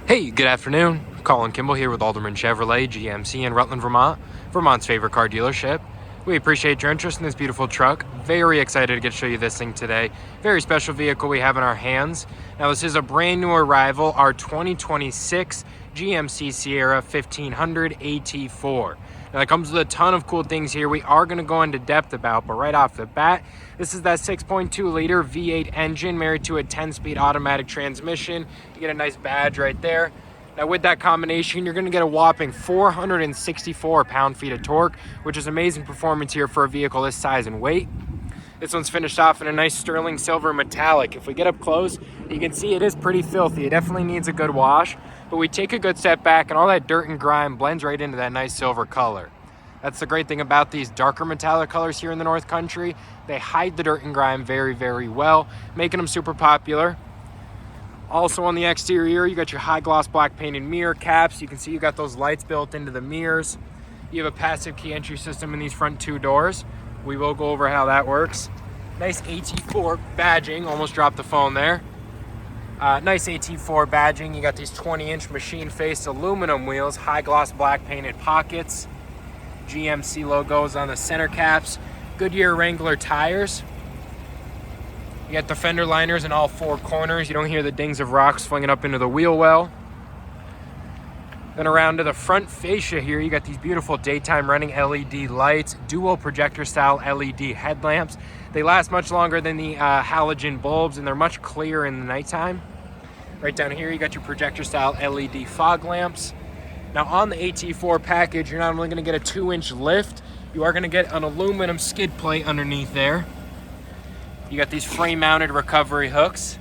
Hey, good afternoon. Colin Kimball here with Alderman Chevrolet, GMC in Rutland, Vermont, Vermont's favorite car dealership. We appreciate your interest in this beautiful truck. Very excited to get to show you this thing today. Very special vehicle we have in our hands. Now, this is a brand new arrival, our 2026 GMC Sierra 1500 AT4. Now, it comes with a ton of cool things here we are going to go into depth about, but right off the bat, this is that 6.2 liter V8 engine married to a 10-speed automatic transmission. You get a nice badge right there. Now, with that combination, you're going to get a whopping 464 pound-feet of torque, which is amazing performance here for a vehicle this size and weight. This one's finished off in a nice sterling silver metallic. If we get up close, you can see it is pretty filthy. It definitely needs a good wash, but we take a good step back and all that dirt and grime blends right into that nice silver color. That's the great thing about these darker metallic colors here in the North Country. They hide the dirt and grime very, very well, making them super popular. Also on the exterior, you got your high gloss black painted mirror caps. You can see you got those lights built into the mirrors. You have a passive key entry system in these front two doors. We will go over how that works. Nice AT4 badging, almost dropped the phone there. Nice AT4 badging. You got these 20-inch machine-faced aluminum wheels, high gloss black painted pockets. GMC logos on the center caps. Goodyear Wrangler tires. You got the fender liners in all four corners. You don't hear the dings of rocks flinging up into the wheel well. Then around to the front fascia here, you got these beautiful daytime running LED lights, dual projector style LED headlamps. They last much longer than the halogen bulbs, and they're much clearer in the nighttime. Right down here, you got your projector style LED fog lamps. Now on the AT4 package, you're not only going to get a 2-inch lift, you are going to get an aluminum skid plate underneath there. You got these frame-mounted recovery hooks.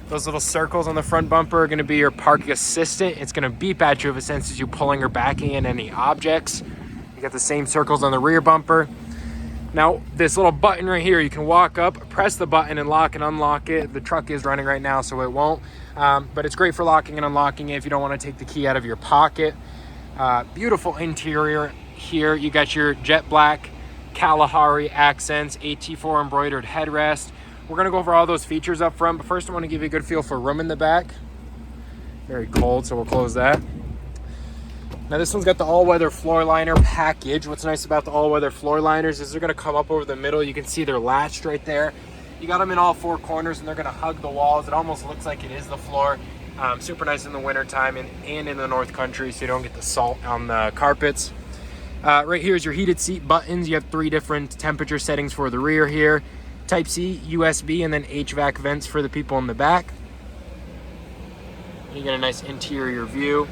Those little circles on the front bumper are going to be your parking assistant. It's going to beep at you if it senses you pulling or backing in any objects. You got the same circles on the rear bumper. Now, this little button right here, you can walk up, press the button, and lock and unlock it. The truck is running right now, so it won't. But it's great for locking and unlocking it if you don't want to take the key out of your pocket. Beautiful interior here. You got your jet black Kalahari accents, AT4 embroidered headrest. We're going to go over all those features up front, but first I want to give you a good feel for room in the back. Very cold, so we'll close that. Now this one's got the all-weather floor liner package. What's nice about the all-weather floor liners is they're going to come up over the middle. You can see they're latched right there. You got them in all four corners, and they're going to hug the walls. It almost looks like it is the floor. Super nice in the wintertime and in the North Country, so you don't get the salt on the carpets. Right here is your heated seat buttons. You have 3 different temperature settings for the rear here. Type-C, USB, and then HVAC vents for the people in the back. You get a nice interior view.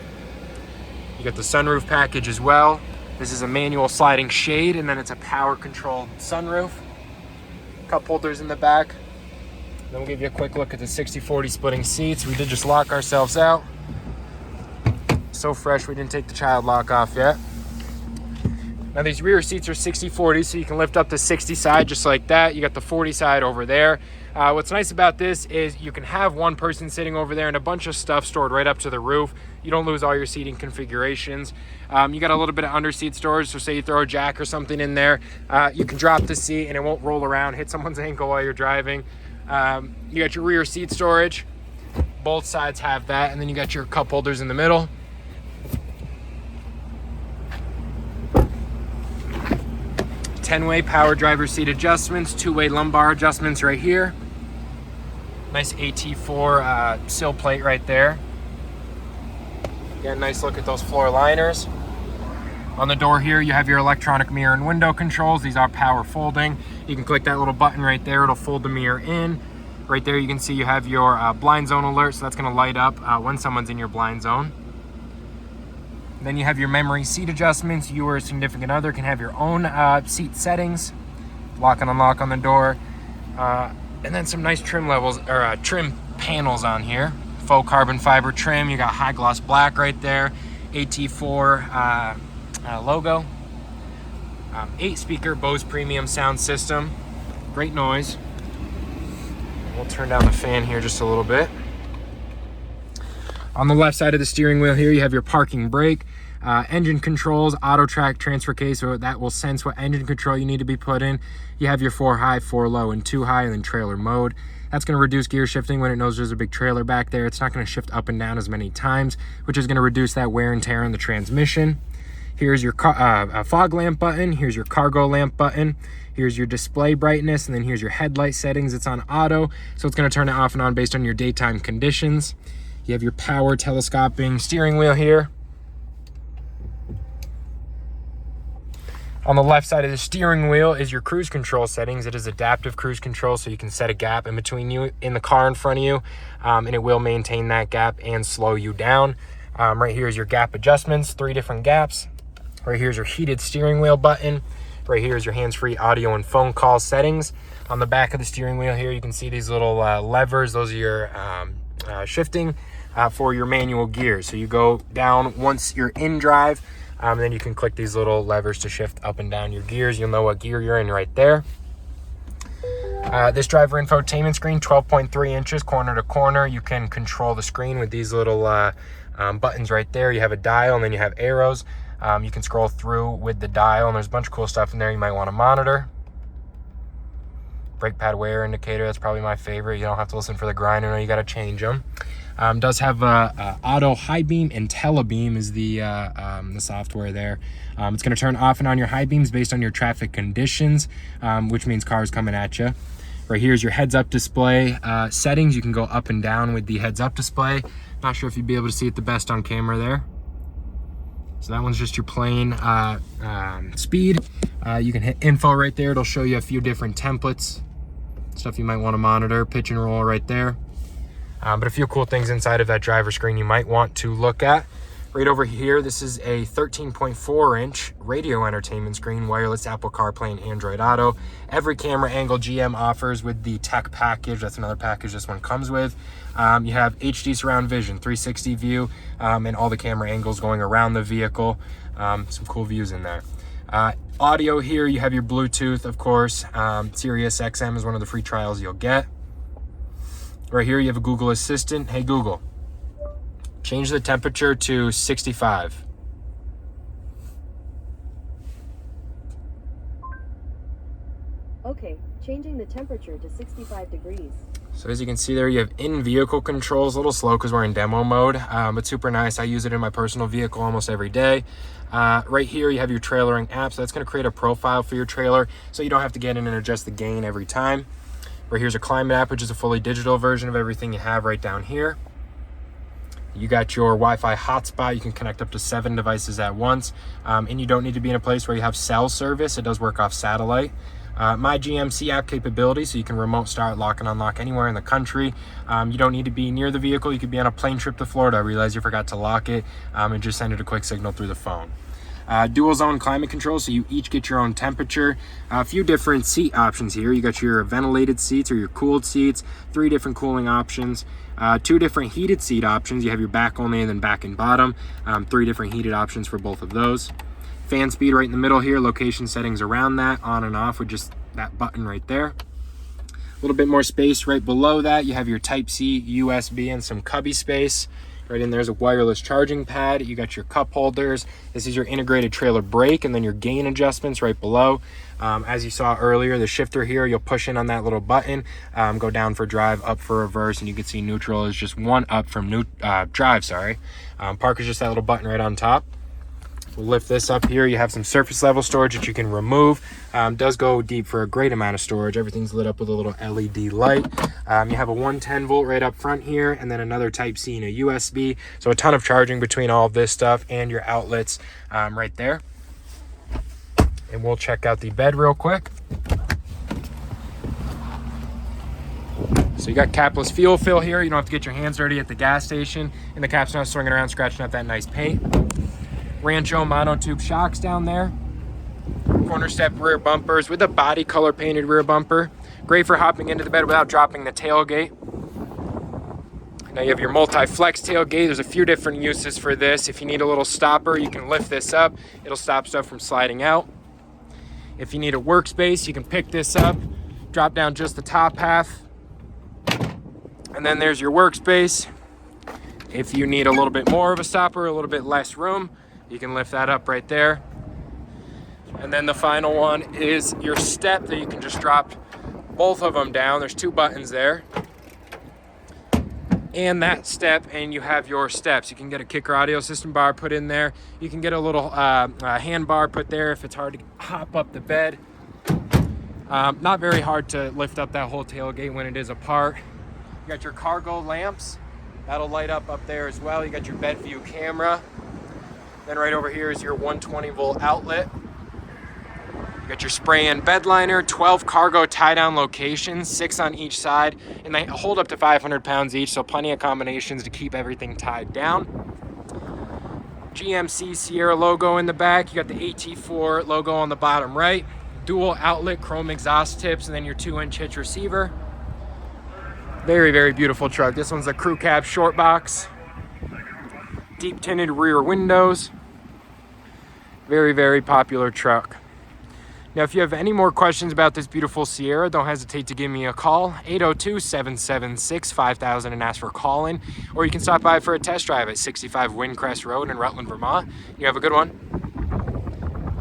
You got the sunroof package as well. This is a manual sliding shade, and then it's a power-controlled sunroof. Cup holders in the back. Then we'll give you a quick look at the 60/40 splitting seats. We did just lock ourselves out. So fresh, we didn't take the child lock off yet. Now these rear seats are 60/40, so you can lift up the 60 side just like that. You got the 40 side over there. What's nice about this is you can have one person sitting over there and a bunch of stuff stored right up to the roof. You don't lose all your seating configurations. You got a little bit of under seat storage, so say you throw a jack or something in there, you can drop the seat and it won't roll around, hit someone's ankle while you're driving. You got your rear seat storage. Both sides have that, and then you got your cup holders in the middle. Ten-way power driver seat adjustments, 2-way lumbar adjustments right here. Nice AT4 sill plate right there. Get a nice look at those floor liners. On the door here, you have your electronic mirror and window controls. These are power folding. You can click that little button right there. It'll fold the mirror in. Right there, you can see you have your blind zone alert, so that's going to light up when someone's in your blind zone. Then you have your memory seat adjustments. You or a significant other can have your own seat settings. Lock and unlock on the door. And then some nice trim levels, or trim panels on here. Faux carbon fiber trim. You got high gloss black right there. AT4 logo. 8-speaker Bose premium sound system. Great noise. We'll turn down the fan here just a little bit. On the left side of the steering wheel here, you have your parking brake, engine controls, auto track transfer case, so that will sense what engine control you need to be put in. You have your 4 high, 4 low, and 2 high, and then trailer mode. That's going to reduce gear shifting when it knows there's a big trailer back there. It's not going to shift up and down as many times, which is going to reduce that wear and tear on the transmission. Here's your fog lamp button. Here's your cargo lamp button. Here's your display brightness, and then here's your headlight settings. It's on auto, so it's going to turn it off and on based on your daytime conditions. You have your power telescoping steering wheel here. On the left side of the steering wheel is your cruise control settings. It is adaptive cruise control, so you can set a gap in between you in the car in front of you, and it will maintain that gap and slow you down. Right here is your gap adjustments, 3 different gaps. Right here's your heated steering wheel button. Right here is your hands-free audio and phone call settings. On the back of the steering wheel here, you can see these little levers. Those are your shifting for your manual gears. So you go down once you're in drive, then you can click these little levers to shift up and down your gears. You'll know what gear you're in right there. This driver infotainment screen, 12.3 inches corner to corner. You can control the screen with these little buttons right there. You have a dial and then you have arrows. You can scroll through with the dial, and there's a bunch of cool stuff in there you might want to monitor. Brake pad wear indicator, that's probably my favorite. You don't have to listen for the grind, you got to change them. Does have auto high beam and telebeam is the software there. It's going to turn off and on your high beams based on your traffic conditions, which means cars coming at you. Right here's your heads up display settings. You can go up and down with the heads up display. Not sure if you'd be able to see it the best on camera there. So that one's just your plain speed. You can hit info right there. It'll show you a few different templates, stuff you might want to monitor, pitch and roll right there. But a few cool things inside of that driver screen you might want to look at. Right over here, this is a 13.4-inch radio entertainment screen, wireless Apple CarPlay and Android Auto. Every camera angle GM offers with the tech package. That's another package this one comes with. You have HD surround vision, 360 view, and all the camera angles going around the vehicle. Some cool views in there. Audio here, you have your Bluetooth, of course. Sirius XM is one of the free trials you'll get. Right here, you have a Google Assistant. Hey, Google, change the temperature to 65. Okay, changing the temperature to 65 degrees. So as you can see there, you have in-vehicle controls. A little slow because we're in demo mode, but super nice. I use it in my personal vehicle almost every day. Right here, you have your trailering app. So that's going to create a profile for your trailer, so you don't have to get in and adjust the gain every time. Right here's a climate app, which is a fully digital version of everything you have right down here. You got your Wi-Fi hotspot. You can connect up to 7 devices at once, and you don't need to be in a place where you have cell service. It does work off satellite. My GMC app capability, so you can remote start, lock and unlock anywhere in the country. You don't need to be near the vehicle. You could be on a plane trip to Florida, realize you forgot to lock it, and just send it a quick signal through the phone. Dual zone climate control, so you each get your own temperature. A few different seat options here. You got your ventilated seats or your cooled seats, 3 different cooling options, 2 different heated seat options. You have your back only and then back and bottom, 3 different heated options for both of those. Fan speed right in the middle here, location settings around that, on and off with just that button right there. A little bit more space right below that. You have your Type-C, USB, and some cubby space. Right in there's a wireless charging pad. You got your cup holders. This is your integrated trailer brake, and then your gain adjustments right below. As you saw earlier, the shifter here, you'll push in on that little button, go down for drive, up for reverse, and you can see neutral is just 1 up from drive, sorry. Park is just that little button right on top. We'll lift this up here. You have some surface level storage that you can remove. Does go deep for a great amount of storage. Everything's lit up with a little LED light. You have a 110 volt right up front here, and then another Type-C and a USB. So a ton of charging between all of this stuff and your outlets right there. And we'll check out the bed real quick. So you got capless fuel fill here. You don't have to get your hands dirty at the gas station, and the cap's not swinging around scratching up that nice paint. Rancho monotube shocks down there. Corner step rear bumpers with a body color painted rear bumper. Great for hopping into the bed without dropping the tailgate. Now you have your multi-flex tailgate. There's a few different uses for this. If you need a little stopper, you can lift this up. It'll stop stuff from sliding out. If you need a workspace, you can pick this up, drop down just the top half, and then there's your workspace. If you need a little bit more of a stopper, a little bit less room, you can lift that up right there. And then the final one is your step that you can just drop both of them down. There's 2 buttons there. And that step, and you have your steps. You can get a kicker audio system bar put in there. You can get a little hand bar put there if it's hard to hop up the bed. Not very hard to lift up that whole tailgate when it is apart. You got your cargo lamps. That'll light up there as well. You got your bed view camera. Then right over here is your 120 volt outlet. You got your spray-in bed liner, 12 cargo tie-down locations, 6 on each side, and they hold up to 500 pounds each, so plenty of combinations to keep everything tied down. GMC Sierra logo in the back. You got the AT4 logo on the bottom right. Dual outlet chrome exhaust tips, and then your 2-inch hitch receiver. Very, very beautiful truck. This one's a crew cab short box. Deep tinted rear windows. Very, very popular truck. Now, if you have any more questions about this beautiful Sierra, don't hesitate to give me a call, 802-776-5000, and ask for call-in. Or you can stop by for a test drive at 65 Windcrest Road in Rutland, Vermont. You have a good one.